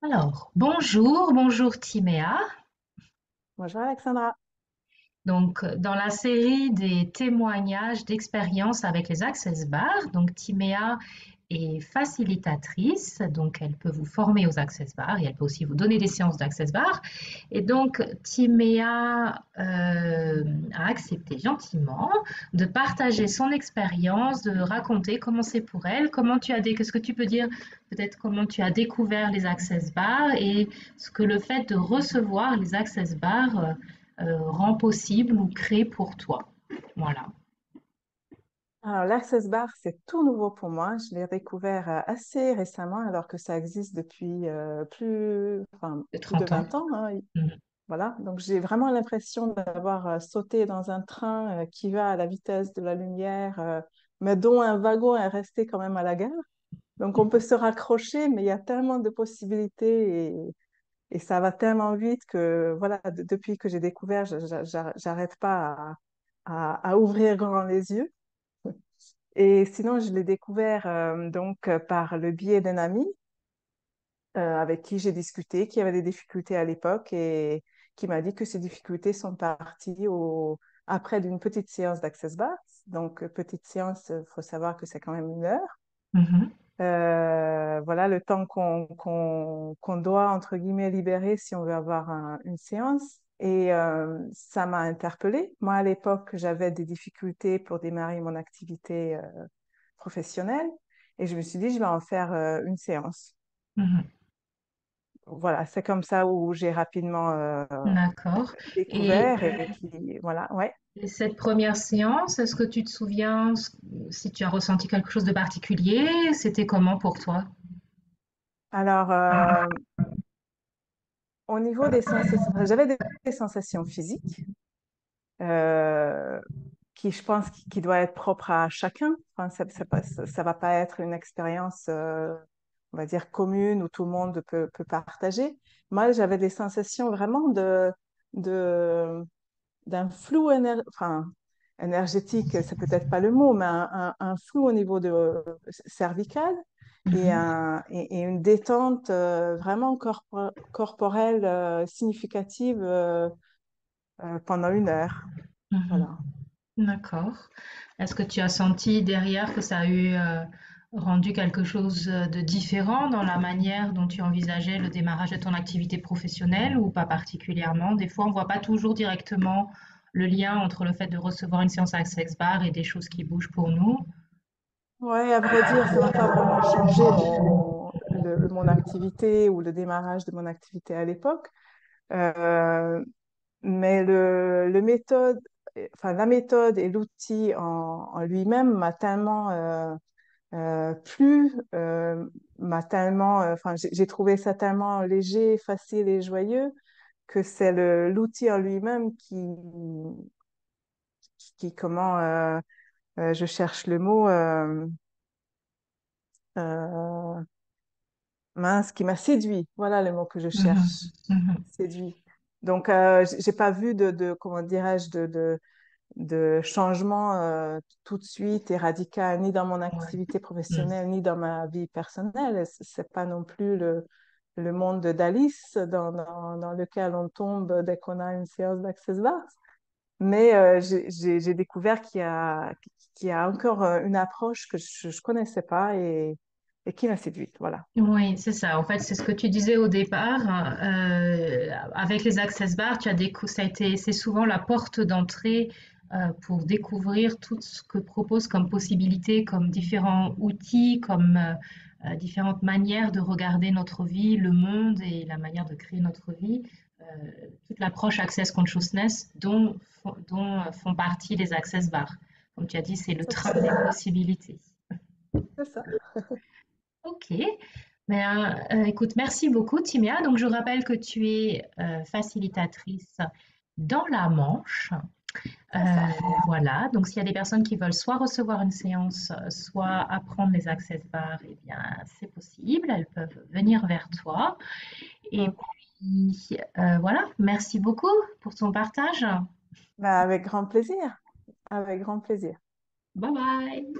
Alors, bonjour Timéa. Bonjour Alexandra. Donc, dans la série des témoignages d'expérience avec les Access Bars, donc Timéa est facilitatrice, donc elle peut vous former aux Access Bars et elle peut aussi vous donner des séances d'Access Bars. Et donc, Timéa a accepté gentiment de partager son expérience, de raconter comment c'est pour elle, qu'est-ce que tu peux dire, peut-être comment tu as découvert les Access Bars et ce que le fait de recevoir les Access Bars rend possible ou crée pour toi. Voilà. Alors, l'Access Bar, c'est tout nouveau pour moi. Je l'ai découvert assez récemment, alors que ça existe depuis De plus de 30 ans. 20 ans, hein. Mhm. Voilà. Donc, j'ai vraiment l'impression d'avoir sauté dans un train qui va à la vitesse de la lumière, mais dont un wagon est resté quand même à la gare. Donc, on peut se raccrocher, mais il y a tellement de possibilités et ça va tellement vite que, voilà, depuis que j'ai découvert, j'arrête pas à ouvrir grand les yeux. Et sinon, je l'ai découvert par le biais d'un ami avec qui j'ai discuté, qui avait des difficultés à l'époque et qui m'a dit que ces difficultés sont parties après d'une petite séance d'Access Bars. Donc, petite séance, il faut savoir que c'est quand même 1 heure. Mhm. Voilà le temps qu'on doit, entre guillemets, libérer si on veut avoir une séance. Et ça m'a interpellée. Moi, à l'époque, j'avais des difficultés pour démarrer mon activité professionnelle et je me suis dit, je vais en faire une séance. Mhm. Voilà, c'est comme ça où j'ai rapidement D'accord. Et, découvert et puis voilà, ouais. et cette première séance, est-ce que tu te souviens si tu as ressenti quelque chose de particulier? C'était comment pour toi? Alors, au niveau des sensations, j'avais des sensations physiques. Euh, qui, je pense, qui doit être propre à chacun. Enfin, ça va pas être une expérience, on va dire, commune où tout le monde peut partager. Moi, j'avais des sensations vraiment de, d'un flou énergétique, c'est peut-être pas le mot, mais un flou au niveau cervical et, Mhm. et une détente vraiment corporelle significative pendant 1 heure. Mhm. Voilà. D'accord. Est-ce que tu as senti derrière que ça a eu rendu quelque chose de différent dans la manière dont tu envisageais le démarrage de ton activité professionnelle ou pas particulièrement? Des fois, on ne voit pas toujours directement le lien entre le fait de recevoir une séance Access Bar et des choses qui bougent pour nous. Ouais, à vrai dire, ça n'a pas vraiment changé mon activité ou le démarrage de mon activité à l'époque. Euh, mais la méthode et l'outil en lui-même m'a tellement plu, j'ai trouvé ça tellement léger, facile et joyeux que c'est l'outil en lui-même je cherche le mot, euh, mince, qui m'a séduit. Voilà le mot que je Mhm. cherche. Mhm. Séduit. Donc, j'ai pas vu comment dirais-je, de changement tout de suite et radical, ni dans mon Ouais. activité Mhm. professionnelle, ni dans ma vie personnelle. C'est pas non plus le monde d'Alice dans lequel on tombe dès qu'on a une séance d'Access Bars. Mais j'ai découvert qu'il y a encore une approche que je connaissais pas et qui m'a séduite. Voilà. Oui, c'est ça. En fait, c'est ce que tu disais au départ. Avec les Access Bars, c'est souvent la porte d'entrée pour découvrir tout ce que propose comme possibilité, comme différents outils, comme différentes manières de regarder notre vie, le monde et la manière de créer notre vie. Euh, Toute l'approche Access Consciousness dont font partie les Access Bars. Comme tu as dit, c'est le C'est train ça. des possibilités. C'est ça. Ok. Ben, écoute, merci beaucoup, Timia. Donc, je rappelle que tu es facilitatrice dans la Manche. Euh, C'est ça. voilà. Donc, s'il y a des personnes qui veulent soit recevoir une séance, soit apprendre les access bars, eh bien, c'est possible. Elles peuvent venir vers toi. Et Mm. puis, voilà. Merci beaucoup pour ton partage. Ben, avec grand plaisir. Avec grand plaisir. Bye bye.